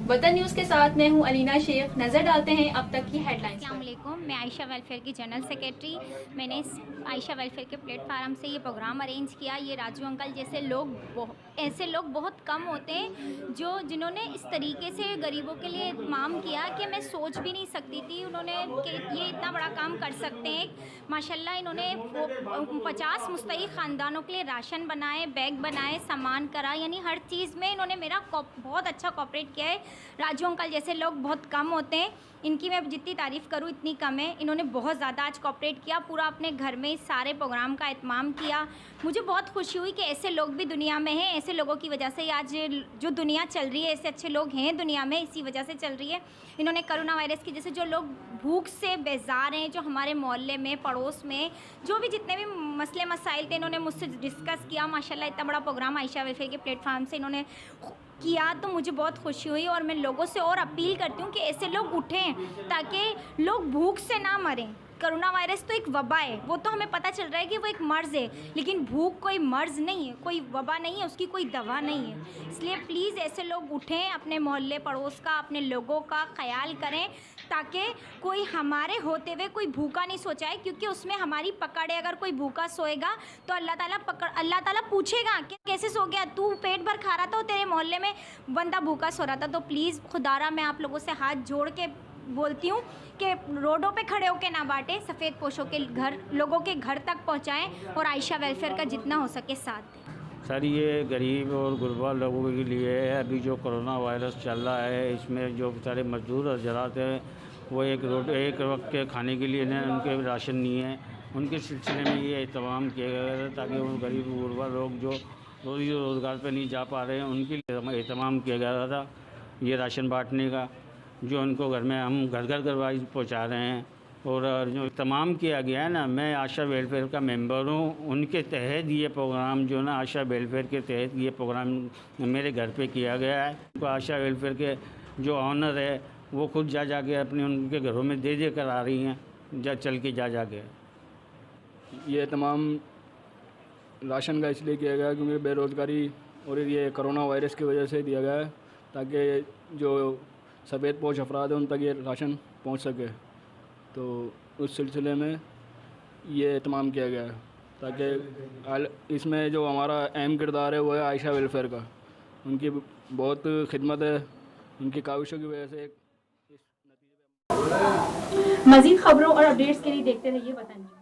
वतन न्यूज के साथ मैं हूं अलीना शेख। नजर डालते हैं अब तक की हेडलाइंस पर। अस्सलाम वालेकुम, मैं आयशा वेलफेयर की जनरल सेक्रेटरी। मैंने इस आयशा वेलफेयर के प्लेटफार्म से ये प्रोग्राम अरेंज किया। ये राजू अंकल जैसे लोग ऐसे लोग बहुत कम होते हैं जिन्होंने इस तरीके से गरीबों के लिए इत्माम किया कि मैं सोच भी नहीं सकती थी उन्होंने कि ये इतना बड़ा काम कर सकते हैं। माशाल्लाह इन्होंने 50 मुस्तहिक ख़ानदानों के लिए राशन बनाए, बैग बनाए, सामान करा, यानी हर चीज़ में इन्होंने मेरा बहुत अच्छा कोऑपरेट किया है। राजू अंकल जैसे लोग बहुत कम होते हैं, इनकी मैं जितनी तारीफ़ करूँ इतनी कम है। इन्होंने बहुत ज़्यादा आज कोऑपरेट किया, पूरा अपने घर में इस सारे प्रोग्राम का इत्माम किया। मुझे बहुत खुशी हुई कि ऐसे लोग भी दुनिया में हैं। ऐसे लोगों की वजह से आज जो दुनिया चल रही है, ऐसे अच्छे लोग हैं दुनिया में, इसी वजह से चल रही है। इन्होंने कोरोना वायरस की जैसे जो लोग भूख से बेजार हैं, जो हमारे मोहल्ले में, पड़ोस में जो भी जितने भी मसले मसाइल थे, इन्होंने मुझसे डिस्कस किया। माशाल्लाह इतना बड़ा प्रोग्राम आयशा वेलफेयर के प्लेटफार्म से इन्होंने किया तो मुझे बहुत खुशी हुई। और मैं लोगों से और अपील करती हूँ कि ऐसे लोग उठें ताकि लोग भूख से ना मरें। कोरोना वायरस तो एक वबा है, वो तो हमें पता चल रहा है कि वो एक मर्ज़ है, लेकिन भूख कोई मर्ज़ नहीं है, कोई वबा नहीं है, उसकी कोई दवा नहीं है। इसलिए प्लीज़ ऐसे लोग उठें, अपने मोहल्ले पड़ोस का, अपने लोगों का ख्याल करें ताकि कोई हमारे होते हुए कोई भूखा नहीं सो जाए, क्योंकि उसमें हमारी पकड़ है। अगर कोई भूखा सोएगा तो अल्लाह ताला पूछेगा कि कैसे सो गया, तू पेट भर खा रहा था और तेरे मोहल्ले में बंदा भूखा सो रहा था। तो प्लीज़ खुदारा मैं आप लोगों से हाथ जोड़ के बोलती हूँ कि रोडों पे खड़े होकर ना बांटें, सफ़ेद पोशों के घर लोगों के घर तक पहुँचाएँ और आयशा वेलफेयर का जितना हो सके साथ दें। सर, ये गरीब और गुरबा लोगों के लिए है। अभी जो कोरोना वायरस चल रहा है, इसमें जो बेचारे मजदूर हजरात हैं वो एक वक्त के खाने के लिए उनके राशन नहीं है। उनके सिलसिले में ये एहतमाम किया गया था ताकि वो गरीब गुरबा लोग जो रोज़ी रोज़गार पे नहीं जा पा रहे हैं उनके लिए एहतमाम किया गया था ये राशन बांटने का, जो उनको घर में हम घर घर वाइज पहुँचा रहे हैं। और जो तमाम किया गया है ना, मैं आशा वेलफेयर का मेंबर हूँ, उनके तहत ये प्रोग्राम जो ना आशा वेलफेयर के तहत ये प्रोग्राम मेरे घर पे किया गया है। तो आशा वेलफेयर के जो ऑनर है वो खुद जा के अपने उनके घरों में दे कर आ रही हैं, चल के जा के। ये तमाम राशन का इसलिए किया गया क्योंकि बेरोज़गारी और ये कोरोना वायरस की वजह से दिया गया है ताकि जो सफ़ेद पोश अफराद हैं उन तक ये राशन पहुंच सके। तो उस सिलसिले में ये तमाम किया गया है ताकि इसमें जो हमारा अहम किरदार है वो है आयशा वेलफेयर का। उनकी बहुत खिदमत है, उनकी काविशों की वजह से इस नतीजे पे। मज़ीद खबरों और अपडेट्स के लिए देखते रहिए वतन न्यूज़।